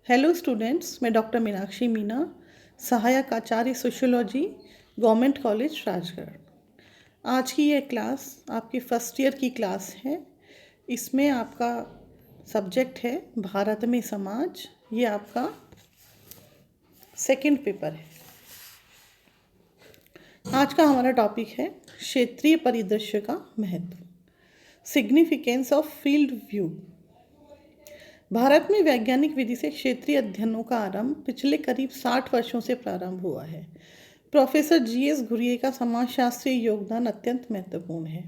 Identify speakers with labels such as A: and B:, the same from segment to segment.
A: Hello students, मैं doctor Meenakshi Meena, सहायक आचार्य sociology, government college Rajgarh. आज की ये क्लास आपकी फर्स्ट ईयर की क्लास है। इसमें आपका सब्जेक्ट है भारत में समाज। ये आपका सेकंड पेपर है। आज का हमारा टॉपिक है क्षेत्रीय परिदृश्य का महत्व, significance of field view. Bharat में वैज्ञानिक विधि से क्षेत्रीय अध्ययनों का आरंभ पिछले करीब 60 वर्षों से प्रारंभ हुआ है। प्रोफेसर जीएस घुरिये का समाजशास्त्रीय योगदान अत्यंत महत्वपूर्ण है।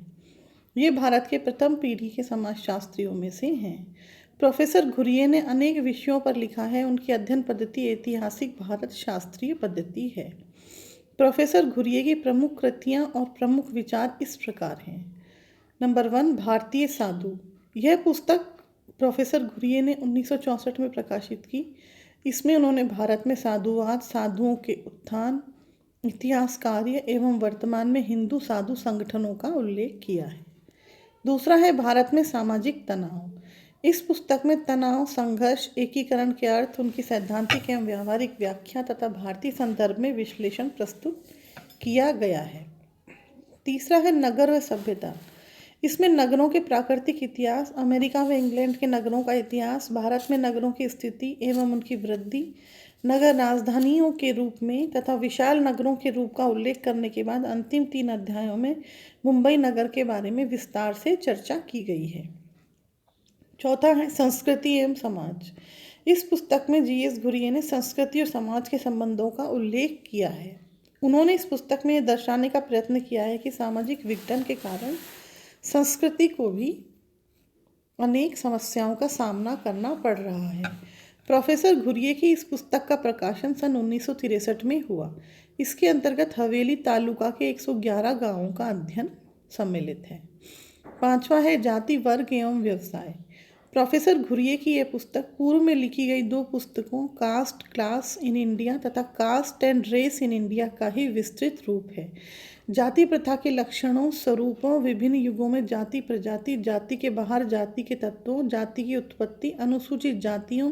A: ये भारत के प्रथम पीढ़ी के समाजशास्त्रियों में से हैं। प्रोफेसर घुरिये ने अनेक विषयों पर लिखा है। उनकी अध्ययन पद्धति ऐतिहासिक भारत शास्त्रीय पद्धति है। प्रोफेसर घुरिये की प्रमुख कृतियाँ और प्रमुख विचार इस प्रकार हैं। नंबर 1, भारतीय साधु। यह पुस्तक प्रोफेसर घुरिये ने 1964 में प्रकाशित की। इसमें उन्होंने भारत में साधुवाद, साधुओं के उत्थान, इतिहास कार्य एवं वर्तमान में हिंदू साधु संगठनों का उल्लेख किया है। दूसरा है भारत में सामाजिक तनाव। इस पुस्तक में तनाव, संघर्ष, एकीकरण के अर्थ, उनकी सैद्धांतिक एवं व्यावहारिक व्याख्या तथा भारतीय संदर्भ में विश्लेषण प्रस्तुत किया गया है। तीसरा है नगर व सभ्यता। इसमें नगरों के प्राकृतिक इतिहास, अमेरिका व इंग्लैंड के नगरों का इतिहास, भारत में नगरों की स्थिति एवं उनकी वृद्धि, नगर राजधानियों के रूप में तथा विशाल नगरों के रूप का उल्लेख करने के बाद अंतिम 3 अध्यायों में मुंबई नगर के बारे में विस्तार से चर्चा की गई है। चौथा है संस्कृति एवं समाज। इस पुस्तक में जीएस घुरिये ने संस्कृति और समाज के संबंधों का उल्लेख किया है। उन्होंने इस पुस्तक में यह दर्शाने का प्रयत्न किया है कि सामाजिक विघटन के कारण संस्कृति को भी अनेक समस्याओं का सामना करना पड़ रहा है। प्रोफेसर घुरिये की इस पुस्तक का प्रकाशन सन 1963 में हुआ। इसके अंतर्गत हवेली तालुका के 111 गांवों का अध्ययन सम्मिलित है। पांचवा है जाति, वर्ग एवं व्यवसाय। प्रोफेसर घुरिये की यह पुस्तक पूर्व में लिखी गई 2 पुस्तकों कास्ट क्लास इन इंडिया तथा caste and race in India का ही विस्तृत रूप है। जाति प्रथा के लक्षणों, स्वरूपों, विभिन्न युगों में जाति, प्रजाति, जाति के बाहर जाति के तत्वों, जाति की उत्पत्ति, अनुसूचित जातियों,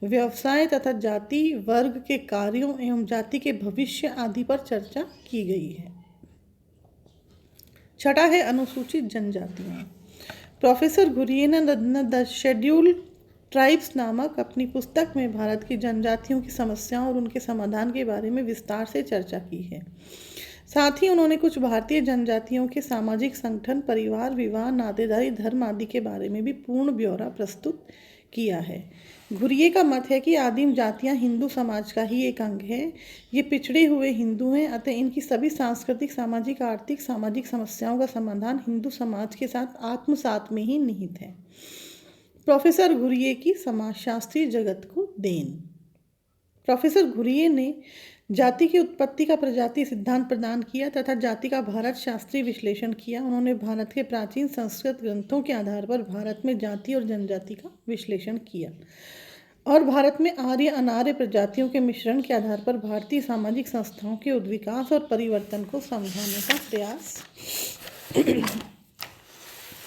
A: व्यवसाय तथा जाति वर्ग के कार्यों एवं जाति के भविष्य आदि पर चर्चा की गई है। छठा है अनुसूचित जनजातियाँ। प्रोफेसर घुरिये ने द शेड्यूल्ड ट्राइब्स नामक अपनी पुस्तक में भारत की जनजातियों की समस्याओं और उनके समाधान के बारे में विस्तार से चर्चा की है। साथ ही उन्होंने कुछ भारतीय जनजातियों के सामाजिक संगठन, परिवार, विवाह, नातेदारी, धर्म आदि के बारे में भी पूर्ण ब्यौरा प्रस्तुत किया है। घुरिये का मत है कि आदिम जातियां हिंदू समाज का ही एक अंग है। ये पिछड़े हुए हिंदू हैं, अतः इनकी सभी सांस्कृतिक, सामाजिक, आर्थिक, सामाजिक समस्याओं का समाधान हिंदू समाज के साथ आत्मसात में ही निहित है। प्रोफेसर घुरिये की समाजशास्त्रीय जगत को देन। प्रोफेसर घुरिये ने जाति की उत्पत्ति का प्रजाति सिद्धांत प्रदान किया तथा जाति का भारत शास्त्रीय विश्लेषण किया। उन्होंने भारत के प्राचीन संस्कृत ग्रंथों के आधार पर भारत में जाति और जनजाति का विश्लेषण किया और भारत में आर्य अनार्य प्रजातियों के मिश्रण के आधार पर भारतीय सामाजिक संस्थाओं के उद्विकास और परिवर्तन को समझाने का प्रयास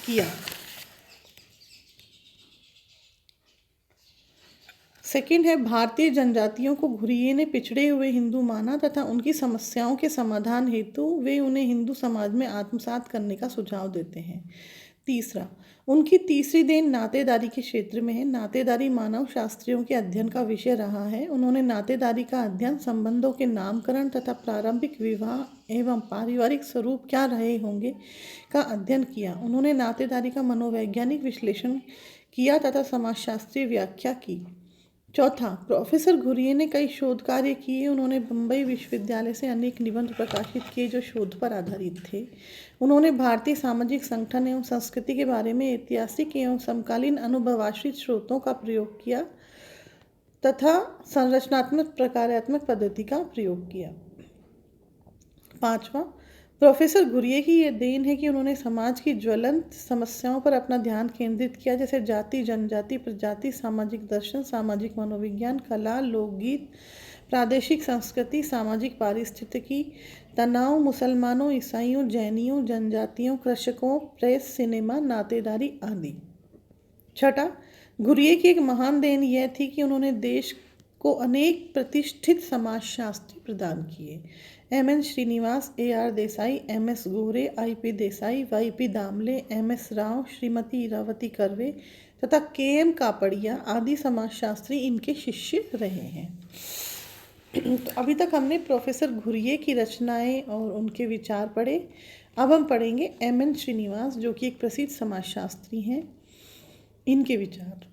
A: किया। सेकंड है भारतीय जनजातियों को घुरिये ने पिछड़े हुए हिंदू माना तथा उनकी समस्याओं के समाधान हेतु वे उन्हें हिंदू समाज में आत्मसात करने का सुझाव देते हैं। तीसरा, उनकी तीसरी देन नातेदारी के क्षेत्र में है। नातेदारी मानव शास्त्रियों के अध्ययन का विषय रहा है। उन्होंने नातेदारी का अध्ययन, संबंधों के नामकरण तथा प्रारंभिक विवाह एवं पारिवारिक स्वरूप क्या रहे होंगे का अध्ययन किया। उन्होंने नातेदारी का मनोवैज्ञानिक विश्लेषण किया तथा समाजशास्त्रीय व्याख्या की। चौथा, प्रोफेसर घुरिये ने कई शोध कार्य किए। उन्होंने बम्बई विश्वविद्यालय से अनेक निबंध प्रकाशित किए जो शोध पर आधारित थे। उन्होंने भारतीय सामाजिक संगठन एवं संस्कृति के बारे में ऐतिहासिक एवं समकालीन अनुभवाश्रित स्रोतों का प्रयोग किया तथा संरचनात्मक प्रकार्यात्मक पद्धति का प्रयोग किया। पांचवा, प्रोफेसर घुरिये की यह देन है कि उन्होंने समाज की ज्वलंत समस्याओं पर अपना ध्यान केंद्रित किया, जैसे जाति, जनजाति, प्रजाति, सामाजिक दर्शन, सामाजिक मनोविज्ञान, कला, लोकगीत, प्रादेशिक संस्कृति, सामाजिक पारिस्थितिकी, तनाव, मुसलमानों, ईसाइयों, जैनियों, जनजातियों, कृषकों, प्रेस, सिनेमा, नातेदारी आदि। छठा, घुरिये की एक महान देन यह थी कि उन्होंने देश को अनेक प्रतिष्ठित समाजशास्त्री प्रदान किए। M N. Srinivas, A R. Desai, M S. Ghurye, I P. Desai, Y P. Damle, M S. Rao, Shrimati Irawati Karve तथा के.एम. कापड़िया आदि समाजशास्त्री इनके शिष्य रहे हैं। तो अभी तक हमने प्रोफेसर घुरिये की रचनाएं और उनके विचार पढ़े। अब हम पढ़ेंगे एम.एन. श्रीनिवास, जो कि एक प्रसिद्ध समाजशास्त्री हैं, इनके विचार।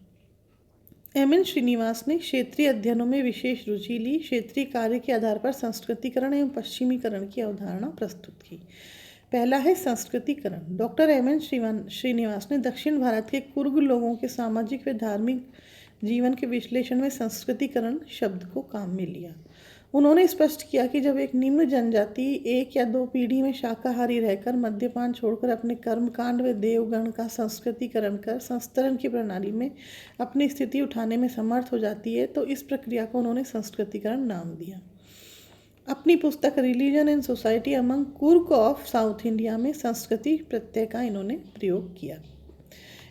A: एम.एन. श्रीनिवास ने क्षेत्रीय अध्ययनों में विशेष रुचि ली। क्षेत्रीय कार्य के आधार पर संस्कृतिकरण एवं पश्चिमीकरण की अवधारणा प्रस्तुत की। पहला है संस्कृतिकरण। Doctor M.N.. श्रीनिवास ने दक्षिण भारत के कुर्ग लोगों के सामाजिक व धार्मिक जीवन के विश्लेषण में संस्कृतिकरण शब्द को काम में लिया। उन्होंने स्पष्ट किया कि जब एक निम्न जनजाति एक या दो पीढ़ी में शाकाहारी रहकर, मद्यपान छोड़कर, अपने कर्मकांड व देवगण का संस्कृतिकरण कर संस्तरण की प्रणाली में अपनी स्थिति उठाने में समर्थ हो जाती है, तो इस प्रक्रिया को उन्होंने संस्कृतिकरण नाम दिया। अपनी पुस्तक religion and society among Coorg of south India में संस्कृति प्रत्यय का इन्होंने प्रयोग किया।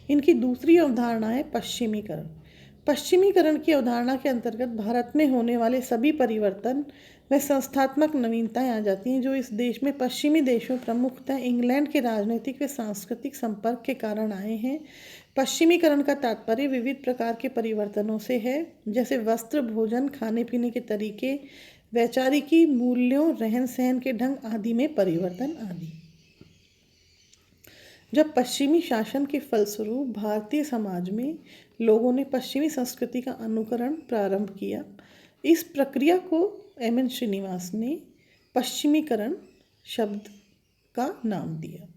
A: इनकी दूसरी अवधारणा है पश्चिमीकरण। पश्चिमीकरण की अवधारणा के अंतर्गत भारत में होने वाले सभी परिवर्तन व संस्थात्मक नवीनताएं आ जाती हैं जो इस देश में पश्चिमी देशों, प्रमुखतः इंग्लैंड के राजनीतिक व सांस्कृतिक संपर्क के कारण आए हैं। पश्चिमीकरण का तात्पर्य विविध प्रकार के परिवर्तनों से है, जैसे वस्त्र, भोजन, खाने पीने के तरीके, वैचारिकी, मूल्यों, रहन सहन के ढंग आदि में परिवर्तन आदि। जब पश्चिमी शासन के फलस्वरूप भारतीय समाज में लोगों ने पश्चिमी संस्कृति का अनुकरण प्रारंभ किया, इस प्रक्रिया को एम.एन. श्रीनिवास ने पश्चिमीकरण शब्द का नाम दिया।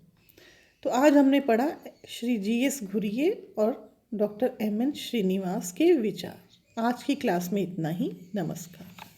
A: तो आज हमने पढ़ा श्री जी.एस. घुरिये और डॉक्टर एम.एन. श्रीनिवास के विचार। आज की क्लास में इतना ही। नमस्कार।